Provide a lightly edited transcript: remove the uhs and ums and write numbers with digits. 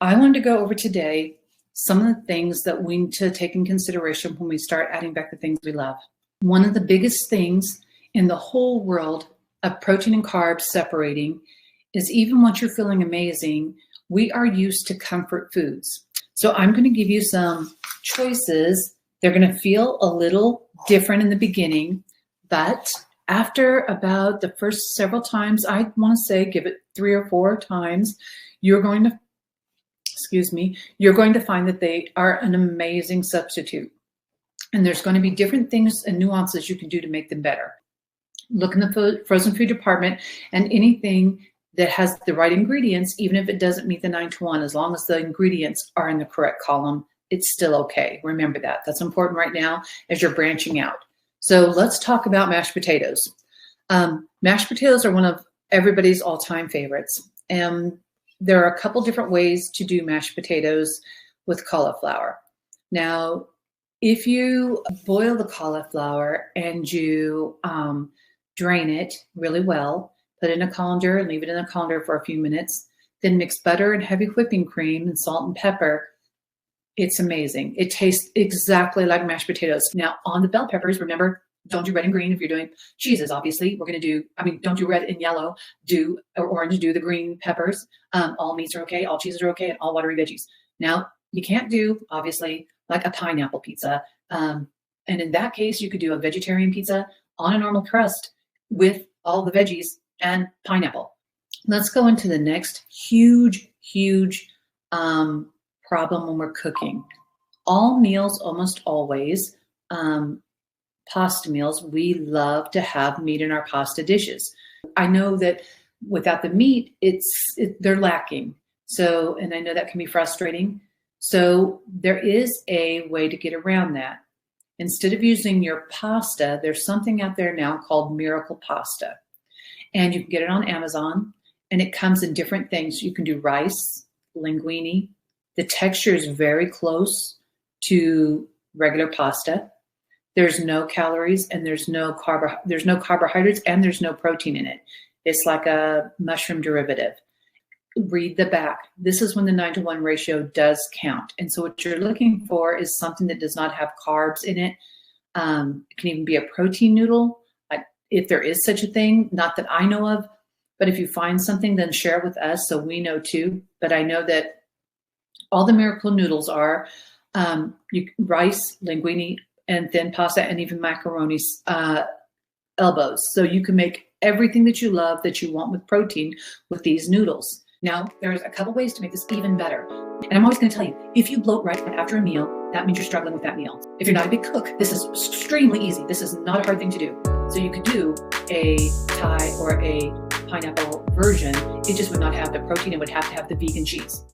I wanted to go over today some of the things that we need to take in consideration when we start adding back the things we love. One of the biggest things in the whole world of protein and carbs separating is even once you're feeling amazing, we are used to comfort foods. So I'm going to give you some choices. They're going to feel a little different in the beginning, but after about the first several times, I want to say give it 3 or 4 times, you're going to find that they are an amazing substitute. And there's going to be different things and nuances you can do to make them better. Look in the frozen food department, and anything that has the right ingredients, even if it doesn't meet the 9-to-1, as long as the ingredients are in the correct column, it's still okay. Remember that. That's important right now as you're branching out. So let's talk about mashed potatoes. Mashed potatoes are one of everybody's all-time favorites. And there are a couple different ways to do mashed potatoes with cauliflower. Now, if you boil the cauliflower and you drain it really well, put it in a colander and leave it in a colander for a few minutes, then mix butter and heavy whipping cream and salt and pepper, it's amazing. It tastes exactly like mashed potatoes. Now, on the bell peppers, remember, don't do red and green if you're doing cheeses, obviously. We're going to do, don't do red and yellow. Do orange, do the green peppers. All meats are okay, all cheeses are okay, and all watery veggies. Now, you can't do, obviously, like a pineapple pizza. And in that case, you could do a vegetarian pizza on a normal crust with all the veggies and pineapple. Let's go into the next huge problem when we're cooking. All meals, almost always, pasta meals, we love to have meat in our pasta dishes. I know that without the meat, they're lacking. So, and I know that can be frustrating. So there is a way to get around that. Instead of using your pasta, there's something out there now called Miracle Pasta. And you can get it on Amazon, and it comes in different things. You can do rice, linguine. The texture is very close to regular pasta. There's no calories and there's no carbohydrates and there's no protein in it. It's like a mushroom derivative. Read the back. This is when the 9-to-1 ratio does count. And so what you're looking for is something that does not have carbs in it. It can even be a protein noodle, if there is such a thing, not that I know of. But if you find something, then share it with us so we know too. But I know that all the Miracle noodles are rice, linguine, and thin pasta, and even macaroni elbows. So you can make everything that you love that you want with protein with these noodles. Now, there's a couple ways to make this even better. And I'm always going to tell you, if you bloat right after a meal, that means you're struggling with that meal. If you're not a big cook, this is extremely easy. This is not a hard thing to do. So you could do a Thai or a pineapple version. It just would not have the protein. It would have to have the vegan cheese.